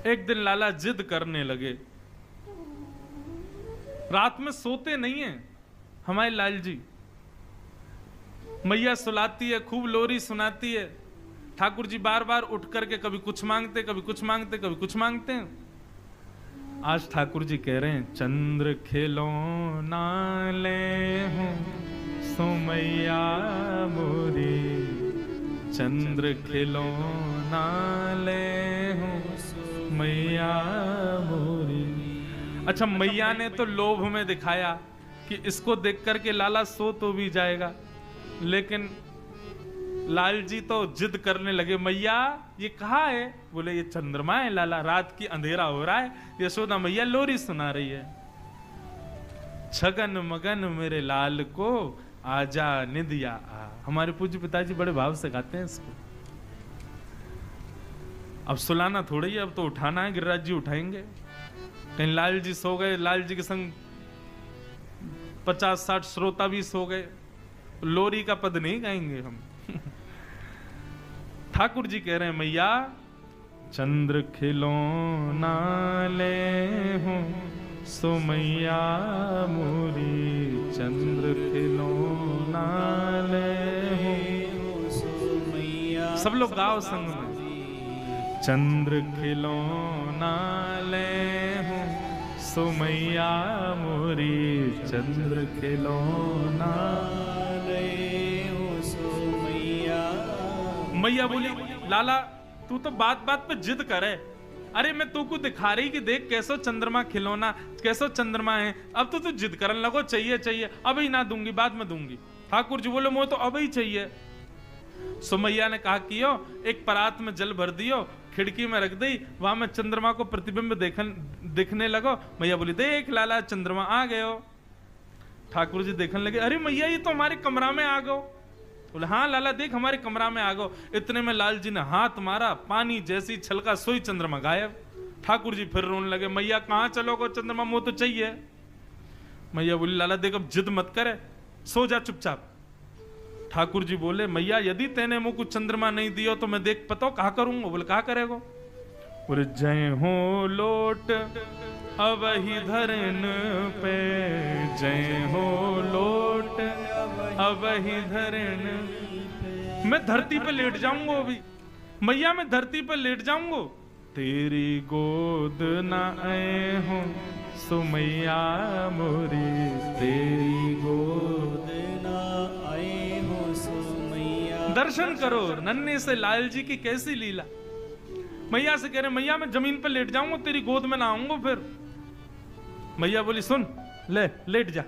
एक दिन लाला जिद करने लगे। रात में सोते नहीं है हमारे लाल जी। मैया सुलाती है, खूब लोरी सुनाती है। ठाकुर जी बार बार उठ करके कभी कुछ मांगते, कभी कुछ मांगते, कभी कुछ मांगते हैं। आज ठाकुर जी कह रहे हैं, चंद्र खिलौना ले हूं सो मैया मोरी, चंद्र खिलौना ले हूं मैया मोरी। अच्छा, मैया ने तो लोभ में दिखाया कि इसको देख करके लाला सो तो भी जाएगा, लेकिन लाल जी तो जिद करने लगे, मैया ये कहाँ है? बोले ये चंद्रमा है लाला, रात की अंधेरा हो रहा है, यशोदा मैया लोरी सुना रही है। छगन मगन मेरे लाल को आजा निदिया आ। हमारे पूज्य पिताजी बड़े भाव से गाते हैं इसको। अब सुलाना थोड़ी है, अब तो उठाना है। गिरिराज जी उठाएंगे। कहीं लाल जी सो गए, लाल जी के संग 50-60 श्रोता भी सो गए, लोरी का पद नहीं गाएंगे हम। ठाकुर जी कह रहे हैं, मैया चंद्र खिलौना ले हूं सो मैया मोरी, चंद्र खिलौना ले हूं सो मैया। सब लोग गाओ संग में। चंद्र खिलौना ले हूं सो मैया मोरी, चंद्र खिलौना ले हूं सो मैया। मैया बोली, लाला तू तो बात बात पे जिद करे। अरे मैं तू को दिखा रही कि देख कैसो चंद्रमा खिलौना, कैसो चंद्रमा है। अब तो तू जिद करने लगो, चाहिए चाहिए। अभी ना दूंगी, बाद में दूंगी। ठाकुर जी बोले, मुझे तो अभी चाहिए। सो मैया ने कहा कि एक परात में जल भर दियो, खिड़की में रख दी, वहां में चंद्रमा को प्रतिबिंब दिखने लगो। मैया बोली, देख लाला चंद्रमा आ गयो। ठाकुर जी देखने लगे, अरे मैया ये तो हमारे कमरा में आ गो। बोले, हाँ लाला देख हमारे कमरा में आ गो। इतने में लाल जी ने हाथ मारा, पानी जैसी छलका सोई चंद्रमा गायब। ठाकुर जी फिर रोने लगे, मैया कहां चलोगे, चंद्रमा मुंह तो चाहिए। मैया बोली, लाला देख अब जिद मत करे, सो जा चुपचाप। ठाकुर जी बोले, मैया यदि तेने मुंह को चंद्रमा नहीं दियो तो मैं देख पता कहा करूंगा। बोले, कहा करेगो? बोले, जय हो लोट अब ही धरन पे, जय हो लोट अब ही धरन। मैं धरती पे लेट जाऊंगा अभी, मैया मैं धरती पे लेट जाऊंगा। तेरी गोद ना आए हो सो मैया मोरी, तेरी गोद ना आए हो सो मैया। दर्शन करो नन्हे से लाल जी की कैसी लीला। मैया से कह रहे, मैया मैं जमीन पर लेट जाऊंगा, तेरी गोद में ना आऊंगा फिर। मैया बोली, सुन ले लेट जा।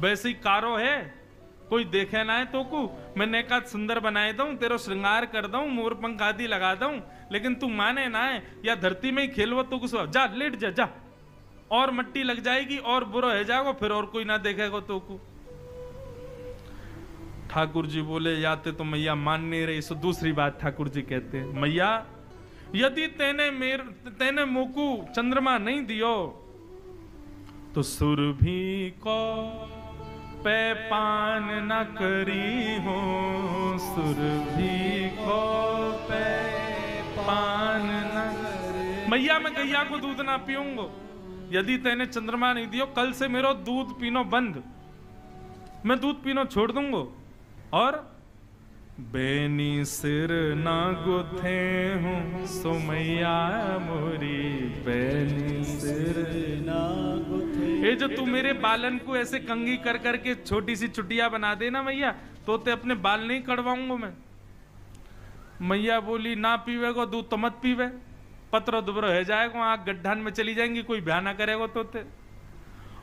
वैसे ही कारो है, कोई देखे ना है तो को मैं नेका सुंदर बनाए दूं, तेरो श्रृंगार कर दूं, मोर पंख आदि लगा दूं, लेकिन तू माने ना है, या धरती में ही खेलवो तो कुछ। जा लेट जा जा, और मट्टी लग जाएगी और बुरा हो जाएगा, फिर और कोई ना देखेगा तो को। ठाकुर जी बोले, याते तो मैया मान नहीं रही। सो दूसरी बात ठाकुर जी कहते हैं, मैया यदि तेने मुकु चंद्रमा नहीं दियो तो सुरभि को पे पान न करी हो, सुरभि को पे पान न। मैया मैं गैया को दूध ना पीऊंगा, यदि तेने चंद्रमा नहीं दियो कल से मेरा दूध पीनो बंद, मैं दूध पीनो छोड़ दूंगा। और बेनी सिर ना गुथे हूं सो मैया मोरी, बेनी सिर ना गुथे। ये जो तू मेरे बालन को ऐसे कंगी कर करके छोटी सी चुटिया बना देना मैया, तो ते अपने बाल नहीं कड़वाऊंगा मैं। मैया बोली, ना पीवेगो दूध तो मत पीवे, पत्रो दुबरो है जाएगा, आग गड्ढान में चली जाएंगी, कोई ब्याह ना करेगा तो ते।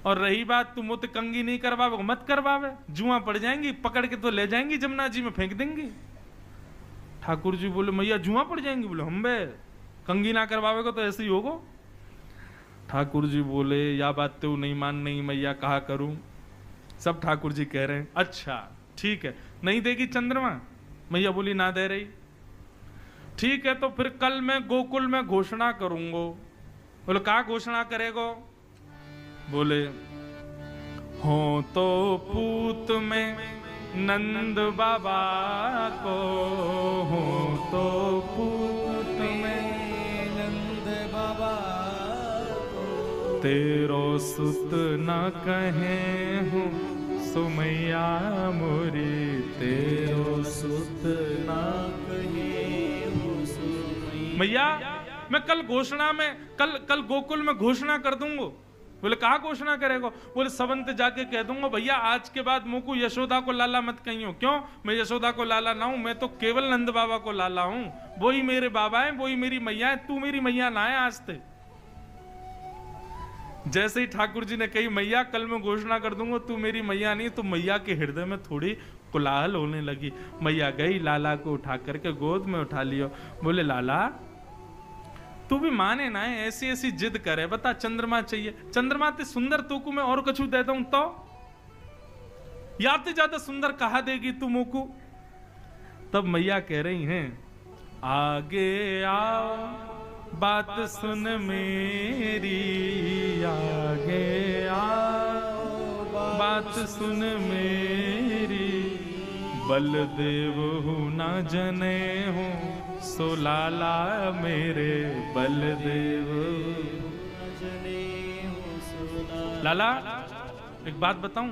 और रही बात तू मुझे कंगी नहीं करवावे, मत करवावे, जुआ पड़ जाएंगी, पकड़ के तो ले जाएंगी जमुना जी में फेंक देंगी। ठाकुर जी बोले, मैया जुआ पड़ जाएंगी? बोले, हम बे कंगी ना करवावेगा तो ऐसे ही होगा। ठाकुर जी बोले, या बात तो नहीं मान नहीं मैया, कहा करूं। सब ठाकुर जी कह रहे हैं, अच्छा ठीक है, नहीं देगी चंद्रमा? मैया बोली, ना दे रही। ठीक है, तो फिर कल मैं गोकुल में घोषणा करूंगा। बोले, कहा घोषणा करेगो? बोले, हो तो पूत में नंद बाबा को, हो तो पूत में तेरो सुत न कहे हूँ सुमैया मोरी, तेरो सुत न कहे हूँ सुमैया। मैया मैं कल घोषणा में कल गोकुल में घोषणा कर दूंगा। बोले कहा घोषणा करेगा? बोले सबंत जाके कह दूंगा भैया आज के बाद मुझको यशोदा को लाला मत कहियो। क्यों? मैं यशोदा को लाला ना हूं, मैं तो केवल नंद बाबा को लाला हूं। वो ही मेरे बाबा हैं, वो ही मेरी मैया है, तू मेरी मैया ना है आज ते। जैसे ही ठाकुर जी ने कही मैया कल मैं घोषणा कर दूंगा तू मेरी मैया नहीं, तो मैया के हृदय में थोड़ी कोलाहल होने लगी। मैया गई, लाला को उठा करके गोद में उठा लियो। बोले लाला तू भी माने ना है, ऐसी ऐसी जिद करे, बता चंद्रमा चाहिए। चंद्रमा ते सुंदर तू को मैं और कछु दे दूं तो या ते ज्यादा सुंदर कहा देगी तू मुको? तब मैया कह रही हैं आगे आओ बात सुन मेरी, आगे आओ बात सुन मेरी, बलदेव हूं ना जने हूं सो लाला मेरे, बलदेव लाला। एक बात बताऊं,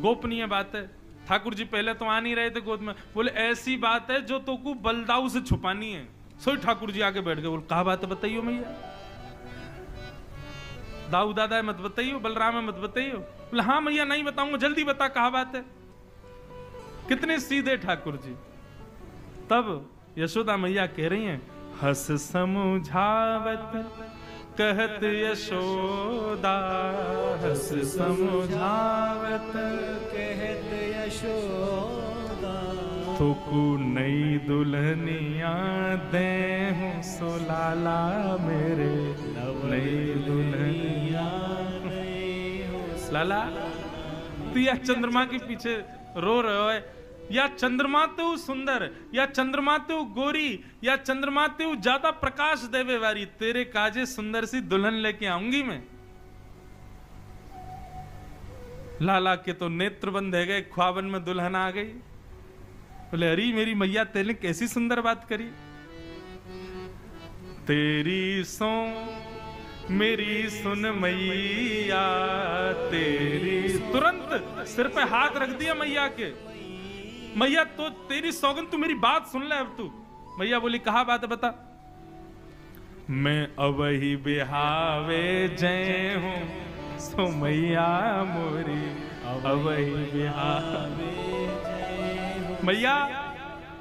गोपनीय बात है। ठाकुर जी पहले तो आ नहीं रहे थे गोद में। बोले ऐसी बात है जो तो को बलदाऊ से छुपानी है। सोई ठाकुर जी आके बैठ गए। बोले कहा बात है बताइयो मैया। दाऊ दादा मत बताइयो, बलराम मत बताइयो। बोले हाँ मैया नहीं बताऊंगा, जल्दी बता कहा बात है। कितने सीधे ठाकुर जी। तब यशोदा मैया कह रही हैं हस समझावत कहत यशोदा, हस समझावत कहत यशोदा, थोकू नई दुल्हनिया दे हूँ सो लाला मेरे, नई दुल्हनिया लाला। तू या चंद्रमा के पीछे रो रहे हो, या चंद्रमा तो सुंदर, या चंद्रमा तो गोरी, या चंद्रमा तो ज्यादा प्रकाश देवे वारी, तेरे काजे सुंदर सी दुल्हन लेके आऊंगी मैं। लाला के तो नेत्र बंद है गए, ख्वाबन में दुल्हन आ गई। बोले अरे मेरी मैया तेने कैसी सुंदर बात करी। तेरी सो मेरी सुन मैया तेरी, तुरंत सिर पे हाथ रख दिया मैया के। मैया तो तेरी सौगन, तू मेरी बात सुन ले अब तू। मैया बोली कहा बात है बता। मैं अवही बिहावे जय हूँ सो मैया मोरी, अवही बिहावे मैया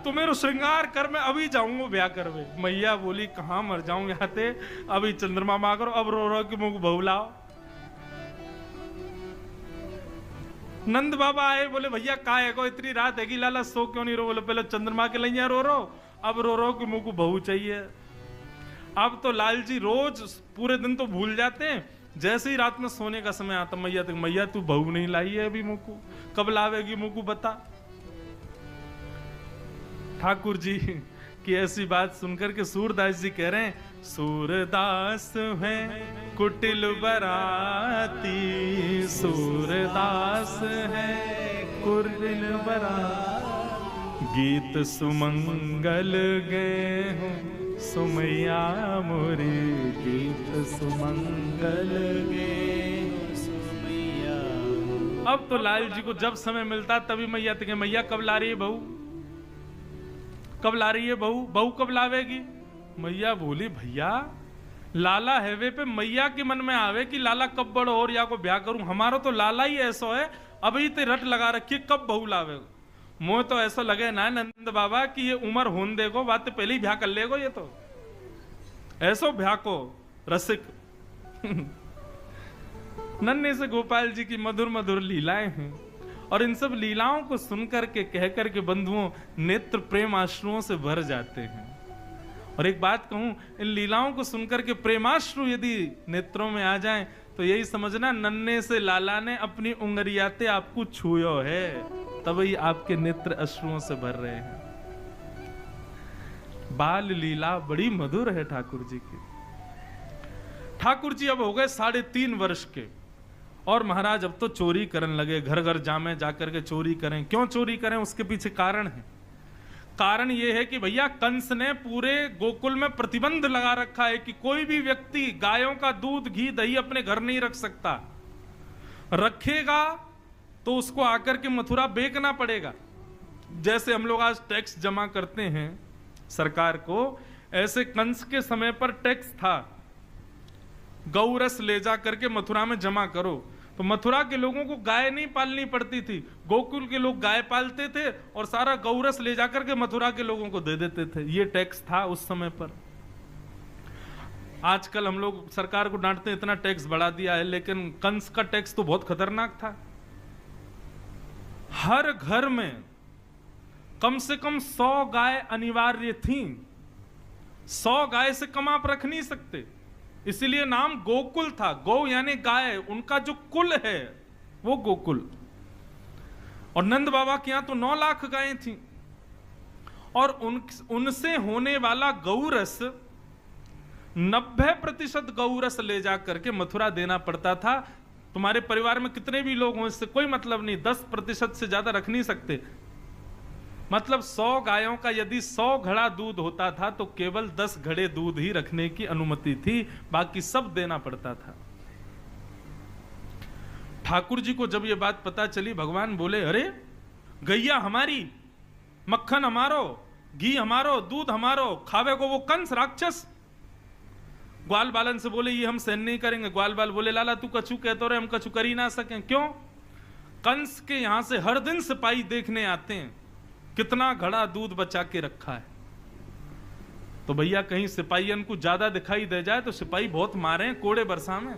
तो मेरे श्रृंगार कर, मैं अभी जाऊंगा ब्याह करवे। मैया बोली कहां मर जाऊं यहाँ ते, अभी चंद्रमा माँ करो, अब रो रो के मुझे बहू लाओ। नंद बाबा आए, बोले भैया का है को इतनी रात है कि लाला सो क्यों नहीं रो? बोले पहले चंद्रमा के लिए रो रो, अब रो रो कि मुझ को बहू चाहिए। अब तो लाल जी रोज पूरे दिन तो भूल जाते हैं, जैसे ही रात में सोने का समय आता मैया तक, मैया तू बहू नहीं लाई है अभी मुझ को, कब लावेगी मुझ को बता। ठाकुर जी की ऐसी बात सुनकर के सूरदास जी कह रहे हैं सूरदास है कुटिल बराती, सूरदास है कुटिल बराती, गीत सुमंगल गए हो सुमैया मोरी, गीत सुमंगल गए हो सुमैया। अब तो लाल जी को जब समय मिलता तभी मैया तक, मैया कब ला रही है बहू, कब ला रही है बहू, बहू कब लावेगी? मैया बोली भैया लाला हैवे पे मैया के मन में आवे कि लाला कब बड़ो और या को ब्याह करूं। हमारा तो लाला ही ऐसा है, अभी ते रट लगा रखी कब बहू लावे। मोह तो ऐसा लगे ना नंद बाबा कि ये उम्र होन देगो, बात पहले ही ब्याह कर लेगो। ये तो ऐसो ब्याह को रसिक नन्हे से गोपाल जी की मधुर मधुर लीलाएं हैं, और इन सब लीलाओं को सुनकर के कहकर के बंधुओं नेत्र प्रेम आश्रुओं से भर जाते हैं। और एक बात कहूं, इन लीलाओं को सुनकर के प्रेमाश्रु यदि नेत्रों में आ जाएं तो यही समझना नन्हे से लाला ने अपनी उंगलियाते आपको छुयो है, तभी आपके नेत्र अश्रुओं से भर रहे हैं। बाल लीला बड़ी मधुर है ठाकुर जी की। ठाकुर जी अब हो गए 3.5 वर्ष के, और महाराज अब तो चोरी करने लगे, घर घर जामे जाकर के चोरी करें। क्यों चोरी करें उसके पीछे कारण है। कारण यह है कि भैया कंस ने पूरे गोकुल में प्रतिबंध लगा रखा है कि कोई भी व्यक्ति गायों का दूध घी दही अपने घर नहीं रख सकता, रखेगा तो उसको आकर के मथुरा बेचना पड़ेगा। जैसे हम लोग आज टैक्स जमा करते हैं सरकार को, ऐसे कंस के समय पर टैक्स था, गौरस ले जा करके मथुरा में जमा करो। तो मथुरा के लोगों को गाय नहीं पालनी पड़ती थी, गोकुल के लोग गाय पालते थे और सारा गौरस ले जाकर के मथुरा के लोगों को दे देते थे। ये टैक्स था उस समय पर। आजकल हम लोग सरकार को डांटते हैं इतना टैक्स बढ़ा दिया है, लेकिन कंस का टैक्स तो बहुत खतरनाक था। हर घर में कम से कम 100 गाय अनिवार्य थी। 100 गाय से कम आप रख नहीं सकते, इसीलिए नाम गोकुल था। गौ यानी गाय, उनका जो कुल है वो गोकुल। और नंद बाबा के यहां तो 9 लाख गायें थी और उनसे होने वाला गौरस 90% गौरस ले जा करके मथुरा देना पड़ता था। तुम्हारे परिवार में कितने भी लोग हों, इससे कोई मतलब नहीं, 10% से ज्यादा रख नहीं सकते। मतलब 100 गायों का यदि 100 घड़ा दूध होता था तो केवल 10 घड़े दूध ही रखने की अनुमति थी, बाकी सब देना पड़ता था। ठाकुर जी को जब यह बात पता चली, भगवान बोले, अरे गैया हमारी, मक्खन हमारो, घी हमारो, दूध हमारो, खावे को वो कंस राक्षस। ग्वाल बालन से बोले ये हम सहन नहीं करेंगे। ग्वाल बाल बोले लाला तू कछु कहते रहे, हम कछु कर ही ना सकें। क्यों? कंस के यहां से हर दिन सिपाही देखने आते हैं कितना घड़ा दूध बचा के रखा है। तो भैया कहीं सिपाहियन को ज्यादा दिखाई दे जाए तो सिपाही बहुत मारे कोड़े बरसा में।